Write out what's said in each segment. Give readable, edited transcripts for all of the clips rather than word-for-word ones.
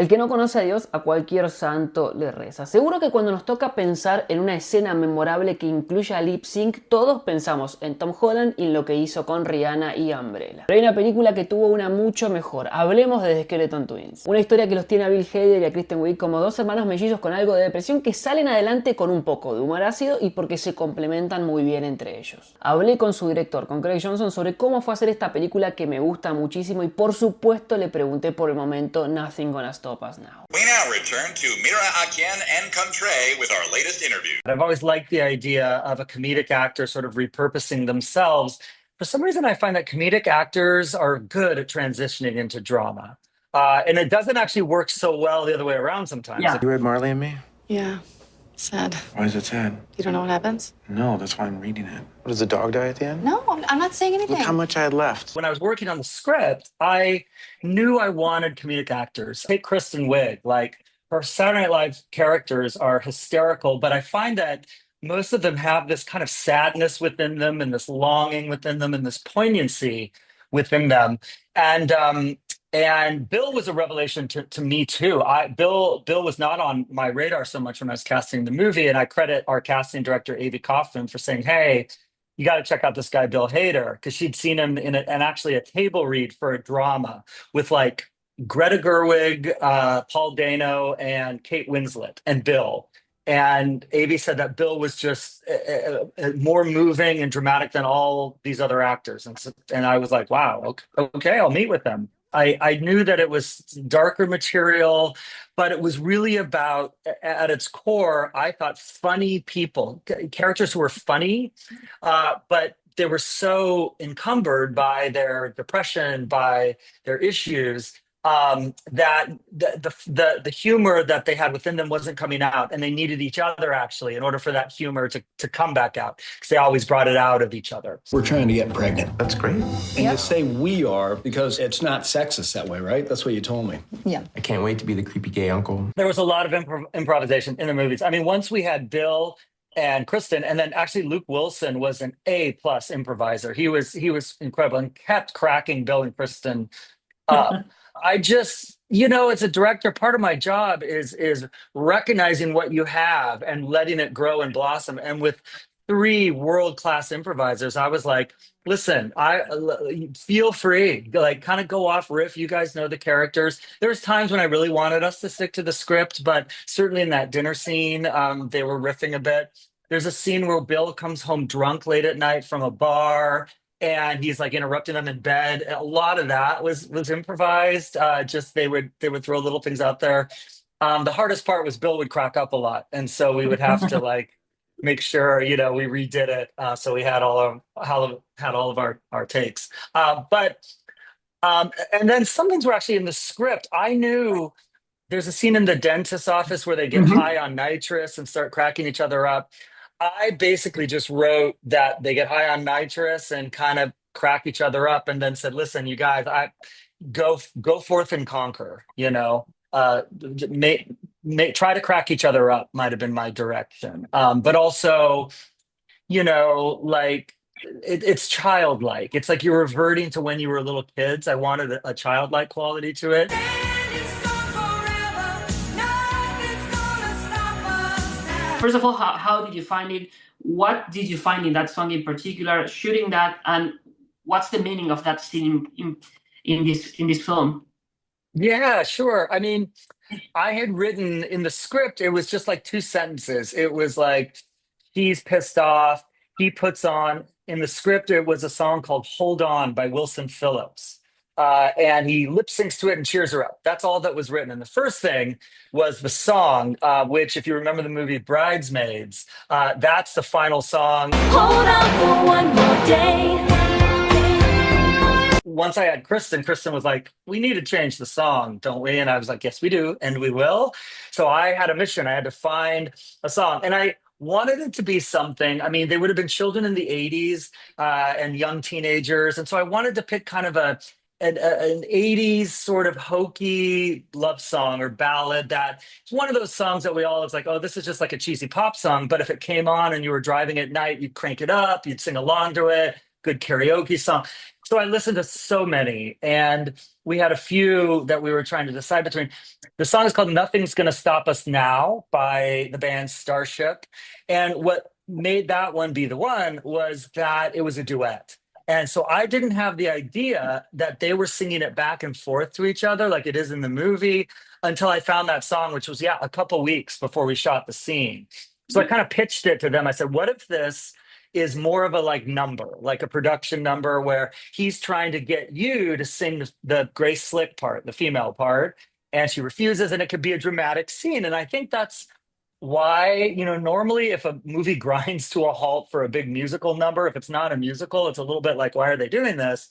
El que no conoce a Dios, a cualquier santo le reza. Seguro que cuando nos toca pensar en una escena memorable que incluya lip sync, todos pensamos en Tom Holland y en lo que hizo con Rihanna y Umbrella. Pero hay una película que tuvo una mucho mejor. Hablemos de The Skeleton Twins. Una historia que los tiene a Bill Hader y a Kristen Wiig como dos hermanos mellizos con algo de depresión que salen adelante con un poco de humor ácido y porque se complementan muy bien entre ellos. Hablé con su director, con Craig Johnson, sobre cómo fue hacer esta película que me gusta muchísimo y por supuesto le pregunté por el momento Nothing Gonna Stop Us Now. We now return to Mira Akien and Contre with our latest interview. I've always liked the idea of a comedic actor sort of repurposing themselves. For some reason, I find that comedic actors are good at transitioning into drama. And it doesn't actually work so well the other way around sometimes. Yeah. You read Marley and Me? Yeah. Sad. Why is it sad? You don't know what happens? No, that's why I'm reading it. What, does the dog die at the end? No, I'm not saying anything. Look how much I had left. When I was working on the script, I knew I wanted comedic actors. Take Kristen Wiig, like her Saturday Night Live characters are hysterical, but I find that most of them have this kind of sadness within them and this longing within them and this poignancy within them. And Bill was a revelation to me too. Bill was not on my radar so much when I was casting the movie, and I credit our casting director Avi Kaufman for saying, "Hey, you got to check out this guy Bill Hader," because she'd seen him in and actually a table read for a drama with like Greta Gerwig, Paul Dano, and Kate Winslet, and Bill. And Avi said that Bill was just more moving and dramatic than all these other actors, and I was like, "Wow, okay, I'll meet with them." I knew that it was darker material, but it was really about, at its core, I thought funny people, characters who were funny, but they were so encumbered by their depression, by their issues, that the humor that they had within them wasn't coming out, and they needed each other actually in order for that humor to come back out, because they always brought it out of each other. We're trying to get pregnant. That's great. And you say we are because it's not sexist that way, right? That's what you told me. Yeah. I can't wait to be the creepy gay uncle. There was a lot of improvisation in the movies. I mean, once we had Bill and Kristen, and then actually Luke Wilson was an A+ improviser. He was incredible and kept cracking Bill and Kristen up. I just, as a director, part of my job is recognizing what you have and letting it grow and blossom. And with 3 world-class improvisers, I was like, listen, I feel free, like kind of go off riff. You guys know the characters. There's times when I really wanted us to stick to the script, but certainly in that dinner scene, they were riffing a bit. There's a scene where Bill comes home drunk late at night from a bar, and he's like interrupting them in bed. A lot of that was improvised. Just they would throw little things out there. The hardest part was Bill would crack up a lot, and so we would have to like make sure we redid it. So we had all of our takes. And then some things were actually in the script. I knew there's a scene in the dentist's office where they get high on nitrous and start cracking each other up. I basically just wrote that they get high on nitrous and kind of crack each other up, and then said, "Listen, you guys, I go forth and conquer. Try to crack each other up." Might have been my direction, but also, like it's childlike. It's like you're reverting to when you were little kids. I wanted a childlike quality to it. First of all, how did you find it? What did you find in that song in particular, shooting that, and what's the meaning of that scene in this film? Yeah, sure. I mean, I had written in the script, it was just like 2 sentences. It was like, he's pissed off. He puts on, in the script, it was a song called Hold On by Wilson Phillips. And he lip syncs to it and cheers her up. That's all that was written. And the first thing was the song, which, if you remember the movie Bridesmaids, that's the final song. Hold on for one more day. Once I had Kristen was like, "We need to change the song, don't we?" And I was like, "Yes, we do, and we will." So I had a mission. I had to find a song, and I wanted it to be something. I mean, they would have been children in the 80s and young teenagers, and so I wanted to pick kind of an 80s sort of hokey love song or ballad. That it's one of those songs that we all was like, oh, this is just like a cheesy pop song. But if it came on and you were driving at night, you'd crank it up, you'd sing along to it. Good karaoke song. So I listened to so many, and we had a few that we were trying to decide between. The song is called Nothing's Gonna Stop Us Now by the band Starship. And what made that one be the one was that it was a duet. And so I didn't have the idea that they were singing it back and forth to each other like it is in the movie until I found that song, which was, yeah, a couple weeks before we shot the scene. So I kind of pitched it to them. I said, what if this is more of a like number, like a production number where he's trying to get you to sing the Grace Slick part, the female part, and she refuses, and it could be a dramatic scene. And I think that's why, normally if a movie grinds to a halt for a big musical number, if it's not a musical, it's a little bit like, why are they doing this?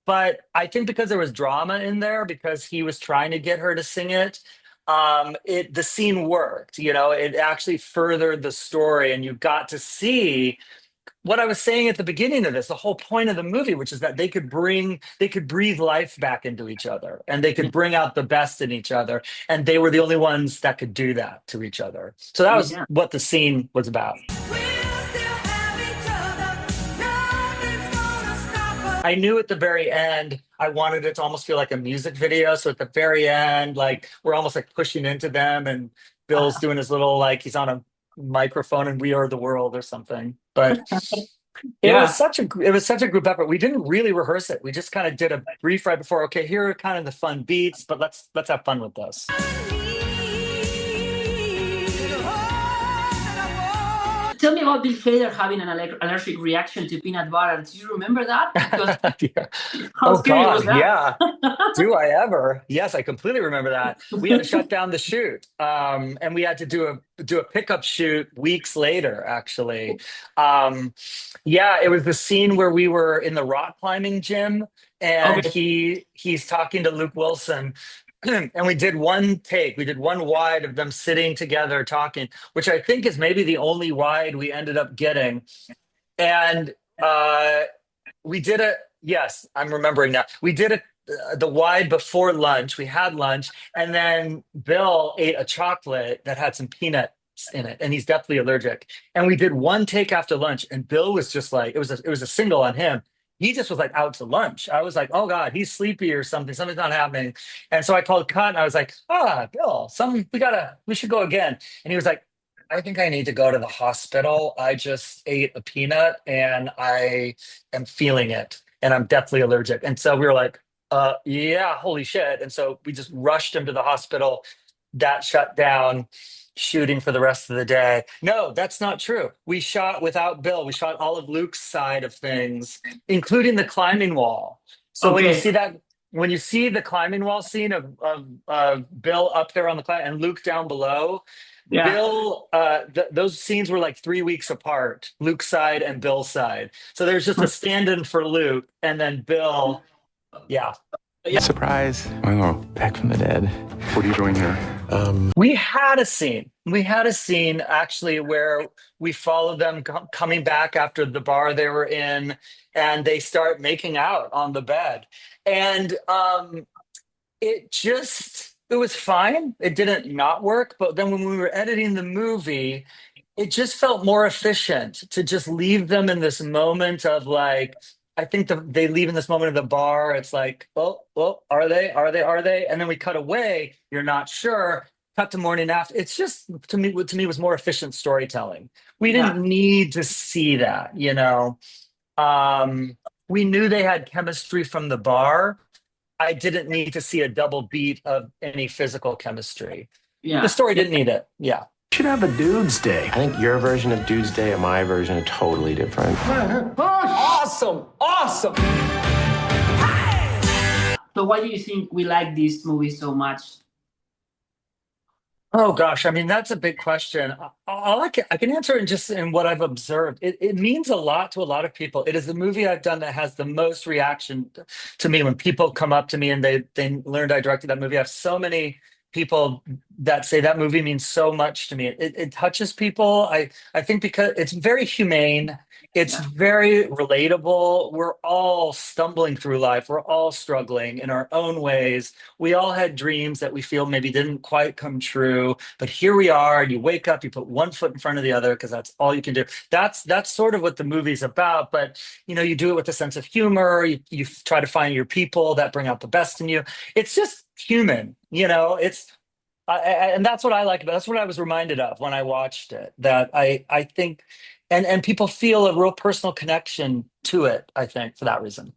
But I think because there was drama in there, because he was trying to get her to sing it, the scene worked. It actually furthered the story, and you got to see what I was saying at the beginning of this, the whole point of the movie, which is that they could breathe life back into each other, and they could bring out the best in each other. And they were the only ones that could do that to each other. So that was what the scene was about. I knew at the very end, I wanted it to almost feel like a music video. So at the very end, like we're almost like pushing into them, and Bill's doing his little, like he's on a microphone and We Are the World or something. But it was such a group effort. We didn't really rehearse it. We just kind of did a brief right before. Okay, here are kind of the fun beats, but let's have fun with this. Tell me about Bill Hader having an allergic reaction to peanut butter. Do you remember that? Because how scary was that? Yeah. Do I ever? Yes, I completely remember that. We had to shut down the shoot, and we had to do a pickup shoot weeks later. Actually, it was the scene where we were in the rock climbing gym, and he's talking to Luke Wilson. And we did one take. We did one wide of them sitting together talking, which I think is maybe the only wide we ended up getting. And we did it. Yes, I'm remembering now. We did it the wide before lunch. We had lunch, and then Bill ate a chocolate that had some peanuts in it, and he's deathly allergic. And we did one take after lunch, and Bill was just like, it was a single on him. He just was like out to lunch. I was like, oh God, he's sleepy or something. Something's not happening. And so I called cut, and I was like, Bill, we should go again. And he was like, I think I need to go to the hospital. I just ate a peanut and I am feeling it, and I'm deathly allergic. And so we were like, yeah, holy shit. And so we just rushed him to the hospital. That shut down shooting for the rest of the day. No, that's not true. We shot without Bill. We shot all of Luke's side of things, including the climbing wall. So when you see the climbing wall scene of Bill up there on the climb and Luke down below, Bill, those scenes were like 3 weeks apart, Luke's side and Bill's side. So there's just a stand-in for Luke, and then Bill, Surprise. Oh, back from the dead. What are you doing here? We had a scene. Actually where we followed them coming back after the bar they were in, and they start making out on the bed. And it was fine. It didn't not work. But then when we were editing the movie, it just felt more efficient to just leave them in this moment of like, I think they leave in this moment of the bar. It's like, oh, are they? And then we cut away. You're not sure. Cut to morning after. It's just, to me was more efficient storytelling. We didn't need to see that, we knew they had chemistry from the bar. I didn't need to see a double beat of any physical chemistry. The story didn't need it. Yeah. Should have a dude's day. I think your version of Dude's Day and my version are totally different. Awesome. So why do you think we like this movie so much? Oh gosh, I mean, that's a big question. I can answer it just in what I've observed. It means a lot to a lot of people. It is the movie I've done that has the most reaction to me when people come up to me and they learned I directed that movie. I have so many people that say that movie means so much to me. It touches people. I think because it's very humane. It's very relatable. We're all stumbling through life. We're all struggling in our own ways. We all had dreams that we feel maybe didn't quite come true, but here we are. And you wake up, you put one foot in front of the other because that's all you can do. That's sort of what the movie's about. But you do it with a sense of humor. You try to find your people that bring out the best in you. It's just human. It's and that's what I like about it. That's what I was reminded of when I watched it, that I think and people feel a real personal connection to it, I think, for that reason.